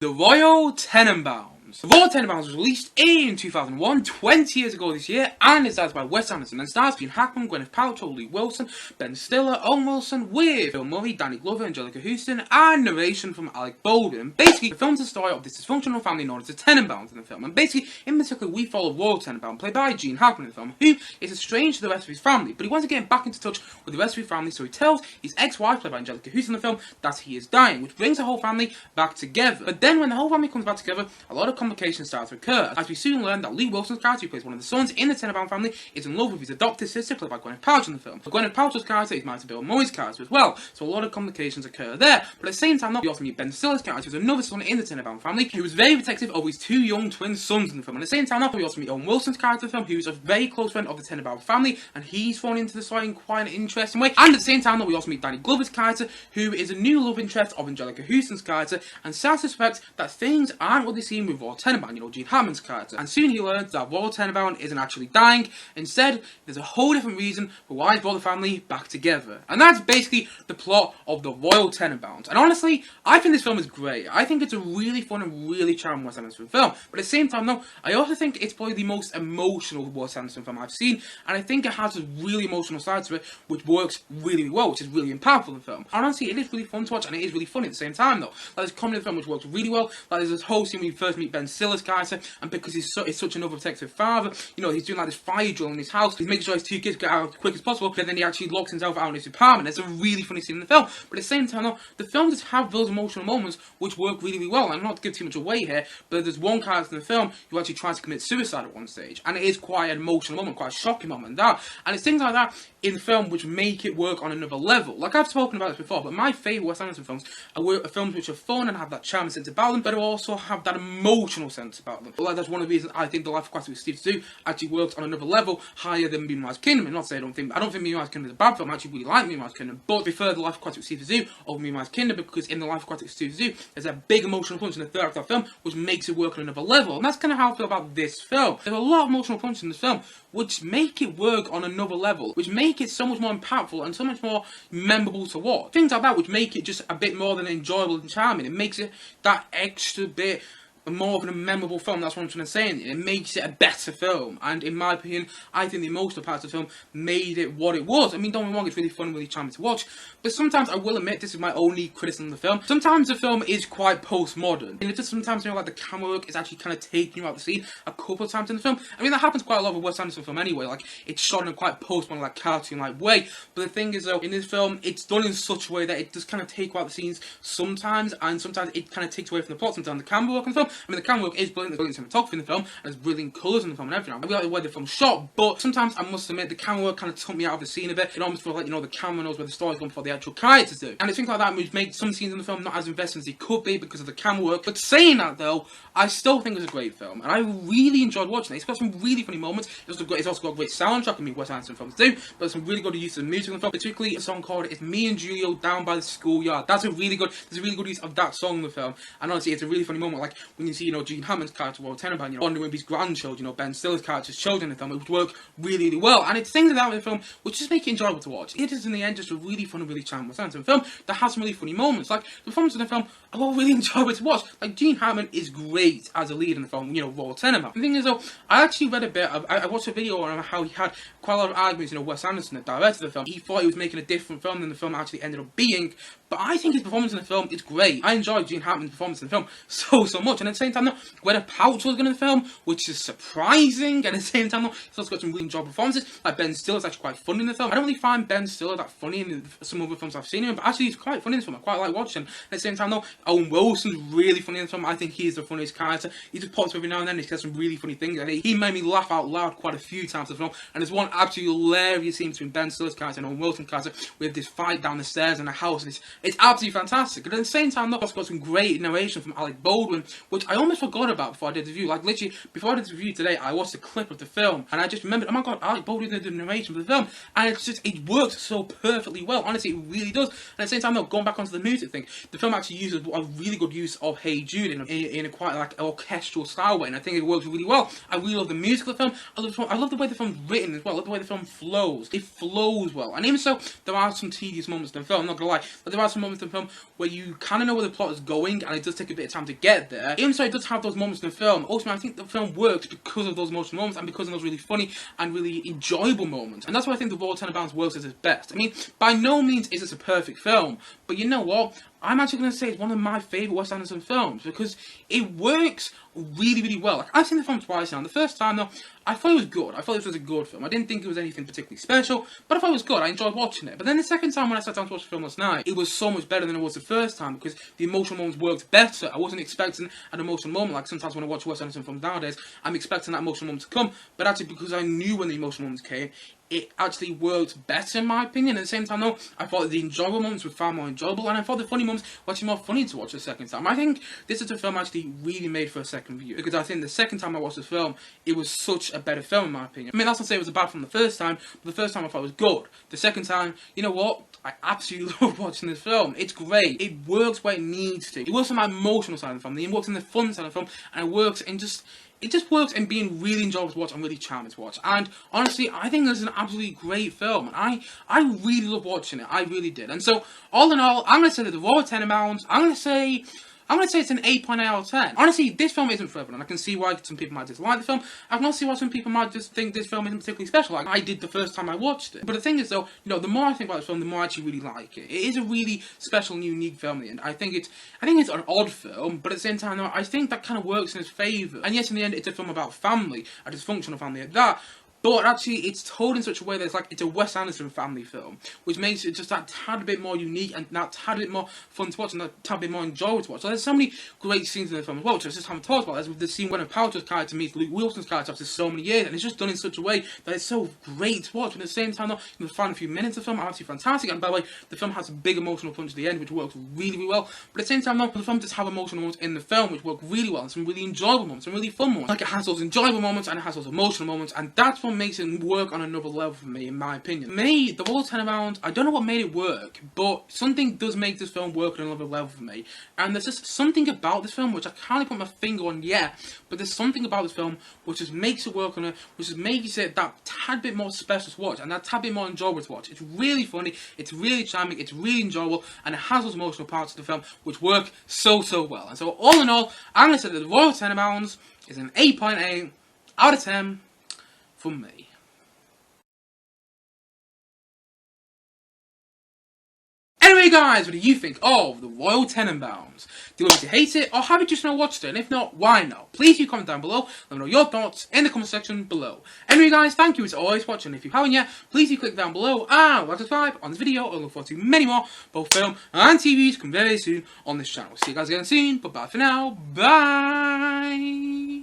The Royal Tenenbaums. The Royal Tenenbaums was released in 2001, 20 years ago this year, and it's directed by Wes Anderson and stars Hackman, Gwyneth Paltrow, Owen Wilson, Ben Stiller, Owen Wilson, with Bill Murray, Danny Glover, Anjelica Huston, and narration from Alec Baldwin. And basically, the film's the story of this dysfunctional family known as the Tenenbaums in the film. And basically, in particular, we follow Royal Tenenbaum, played by Hackman in the film, who is estranged to the rest of his family, but he wants to get back into touch with the rest of his family, so he tells his ex-wife, played by Anjelica Huston in the film, that he is dying, which brings the whole family back together. But then when the whole family comes back together, a lot of complications start to occur, as we soon learn that Owen Wilson's character, who plays one of the sons in the Tenenbaum family, is in love with his adopted sister, played by Gwyneth Paltrow in the film. But Gwyneth Paltrow's character is married to Bill Murray's character as well, so a lot of complications occur there. But at the same time, we also meet Ben Stiller's character, who's another son in the Tenenbaum family, who was very protective of his two young twin sons in the film. And at the same time, we also meet Owen Wilson's character in the film, who's a very close friend of the Tenenbaum family, and he's thrown into the story in quite an interesting way. And at the same time, we also meet Danny Glover's character, who is a new love interest of Anjelica Huston's character, and starts to suspect that things aren't what they seem with Royal Tenenbaum, Hackman's character. And soon he learns that Royal Tenenbaum isn't actually dying. Instead, there's a whole different reason for why he's brought the family back together. And that's basically the plot of the Royal Tenenbaums. And honestly, I think this film is great. I think it's a really fun and really charming Wes Anderson film. But at the same time, though, I also think it's probably the most emotional Wes Anderson film I've seen. And I think it has a really emotional side to it, which works really well, which is really impactful in the film. And honestly, it is really fun to watch, and it is really funny at the same time, though. Like, there's comedy in the film which works really well. Like, there's this whole scene where you first meet Ben Stiller's character, and because he's such an overprotective father, he's doing like this fire drill in his house. He's making sure his two kids get out as quick as possible, but then he actually locks himself out in his apartment. There's a really funny scene in the film. But at the same time, though, the film just have those emotional moments which work really, really well. And not to give too much away here, but there's one character in the film who actually tries to commit suicide at one stage, and it is quite an emotional moment, quite a shocking moment. And it's things like that in the film which make it work on another level. Like, I've spoken about this before, but my favourite Wes Anderson films are films which are fun and have that charming sense about them, but also have that emotional sense about them. Like, that's one of the reasons I think The Life of Aquatic with Steve Zissou actually works on another level higher than Moonrise Kingdom. And not to say I don't think Moonrise Kingdom is a bad film. I actually really like Moonrise Kingdom, but I prefer The Life of Aquatic with Steve Zissou over Moonrise Kingdom, because in The Life of Aquatic with Steve Zissou, there's a big emotional punch in the third act of the film which makes it work on another level. And that's kind of how I feel about this film. There's a lot of emotional punches in this film which make it work on another level, which make it so much more impactful and so much more memorable to watch. Things like that which make it just a bit more than enjoyable and charming. It makes it that extra bit more of a memorable film. That's what I'm trying to say. It makes it a better film, and in my opinion, I think the emotional parts of the film made it what it was. I mean, don't get me wrong, it's really fun and really charming to watch, but sometimes I will admit, this is my only criticism of the film, sometimes the film is quite postmodern, and it just sometimes, like, the camera work is actually kind of taking you out the scene a couple of times in the film. I mean, that happens quite a lot with Wes Anderson film anyway. Like, it's shot in a quite postmodern, like, cartoon-like way, but the thing is, though, in this film, it's done in such a way that it does kind of take you out the scenes sometimes, and sometimes it kind of takes away from the plot. Sometimes the camera work in the film, I mean, the camera work is brilliant, there's brilliant cinematography in the film, and there's brilliant colours in the film and everything. I really like the way the film's shot, but sometimes I must admit the camera work kind of took me out of the scene a bit. It almost feels like, the camera knows where the story's going before the actual characters do. And it's things like that which make some scenes in the film not as invested as they could be because of the camera work. But saying that, though, I still think it's a great film, and I really enjoyed watching it. It's got some really funny moments. It's also got a great soundtrack. I mean, Wes Anderson films do, but there's some really good use of the music in the film, particularly a song called "It's Me and Julio Down by the Schoolyard." There's a really good use of that song in the film, and honestly, it's a really funny moment. Like, when you see, Hackman's character, Royal Tenenbaum, bonding with his grandchildren, Ben Stiller's character's children in the film, it would work really, really well. And it's things like that in the film which just make it enjoyable to watch. It is, in the end, just a really fun and really charming Wes Anderson film that has some really funny moments. Like, the performances in the film are all really enjoyable to watch. Like, Hackman is great as a lead in the film, Royal Tenenbaum. The thing is, though, I actually read a bit I watched a video on how he had quite a lot of arguments, Wes Anderson, that directed the film. He thought he was making a different film than the film actually ended up being, but I think his performance in the film is great. I enjoyed Hackman's performance in the film so much, and at the same time, though, Gwyneth Paltrow was good in the film, which is surprising, and at the same time, though, he's also got some really enjoyable performances. Like, Ben Stiller's actually quite funny in the film. I don't really find Ben Stiller that funny in some other films I've seen him, but actually he's quite funny in this film. I quite like watching. At the same time, though, Owen Wilson's really funny in the film. I think he's the funniest character. He just pops every now and then. He says some really funny things, and he made me laugh out loud quite a few times in the film. And there's one absolutely hilarious scene between Ben Stiller's character and Owen Wilson's character with this fight down the stairs in a house, and it's absolutely fantastic. And at the same time, though, it's got some great narration from Alec Baldwin, which which I almost forgot about before I did the review. Like, literally, before I did the review today, I watched a clip of the film, and I just remembered, oh my god, Alec Baldwin did the narration for the film, and it works so perfectly well. Honestly, it really does. And at the same time, though, going back onto the music thing, the film actually uses a really good use of Hey Jude in a quite, like, orchestral style way, and I think it works really well. I really love the music of the film. I love the way the film's written as well. I love the way the film flows. It flows well. And even so, there are some tedious moments in the film, I'm not gonna lie, but there are some moments in the film where you kind of know where the plot is going, and it does take a bit of time to get there. Even so, it does have those moments in the film. Ultimately, I think the film works because of those emotional moments, and because of those really funny and really enjoyable moments. And that's why I think the Royal Tenenbaums works at its best. I mean, by no means is this a perfect film, but you know what? I'm actually going to say it's one of my favourite Wes Anderson films, because it works really, really well. Like, I've seen the film twice now. The first time, though, I thought it was good. I thought this was a good film. I didn't think it was anything particularly special, but I thought it was good. I enjoyed watching it. But then the second time when I sat down to watch the film last night, it was so much better than it was the first time, because the emotional moments worked better. I wasn't expecting an emotional moment. Like, sometimes when I watch Wes Anderson films nowadays, I'm expecting that emotional moment to come, but actually, because I knew when the emotional moments came, it actually worked better in my opinion. At the same time though, I thought the enjoyable moments were far more enjoyable, and I thought the funny moments were actually more funny to watch the second time. I think this is a film actually really made for a second view, because I think the second time I watched this film, it was such a better film in my opinion. I mean, that's not to say it was a bad film the first time, but the first time I thought it was good. The second time, you know what? I absolutely love watching this film. It's great. It works where it needs to. It works on my emotional side of the film, it works in the fun side of the film, and it works in it just works in being really enjoyable to watch and really charming to watch. And honestly, I think this is an absolutely great film. And I really love watching it. I really did. And so, all in all, I'm going to say that the Royal Tenenbaums, I'm going to say it's an 8.8 out of 10. Honestly, this film isn't for everyone. I can see why some people might dislike the film. I can also see why some people might just think this film isn't particularly special, like I did the first time I watched it. But the thing is, though, you know, the more I think about this film, the more I actually really like it. It is a really special and unique film in the end. I think it's an odd film, but at the same time, though, I think that kind of works in its favour. And yes, in the end, it's a film about family, a dysfunctional family at that. But actually, it's told in such a way that it's a Wes Anderson family film, which makes it just that tad bit more unique and that tad bit more fun to watch and that tad bit more enjoyable to watch. So there's so many great scenes in the film as well, which I just haven't talked about. There's the scene when Gwyneth Paltrow's character meets Luke Wilson's character after so many years, and it's just done in such a way that it's so great to watch. But at the same time, though, the final few minutes of the film are absolutely fantastic. And by the way, the film has a big emotional punch at the end, which works really, really well. But at the same time, though, the film does have emotional moments in the film, which work really well, and some really enjoyable moments, some really fun moments. Like, it has those enjoyable moments and it has those emotional moments, and that's what makes it work on another level for me, in my opinion. For me, the Royal Tenenbaums, I don't know what made it work, but something does make this film work on another level for me. And there's just something about this film which I can't put my finger on yet, but there's something about this film which just makes it work on it, which just makes it that tad bit more special to watch, and that tad bit more enjoyable to watch. It's really funny, it's really charming, it's really enjoyable, and it has those emotional parts of the film which work so, so well. And so, all in all, I'm going to say that the Royal Tenenbaums is an 8.8 out of 10 from me. Anyway guys, what do you think of the Royal Tenenbaums? Do you obviously hate it, or have you just not watched it? And if not, why not? Please do comment down below, let me know your thoughts in the comment section below. Anyway guys, thank you as always for watching. If you haven't yet, please do click down below and like subscribe on this video. I look forward to many more, both film and TVs, come very soon on this channel. See you guys again soon, but bye for now, bye!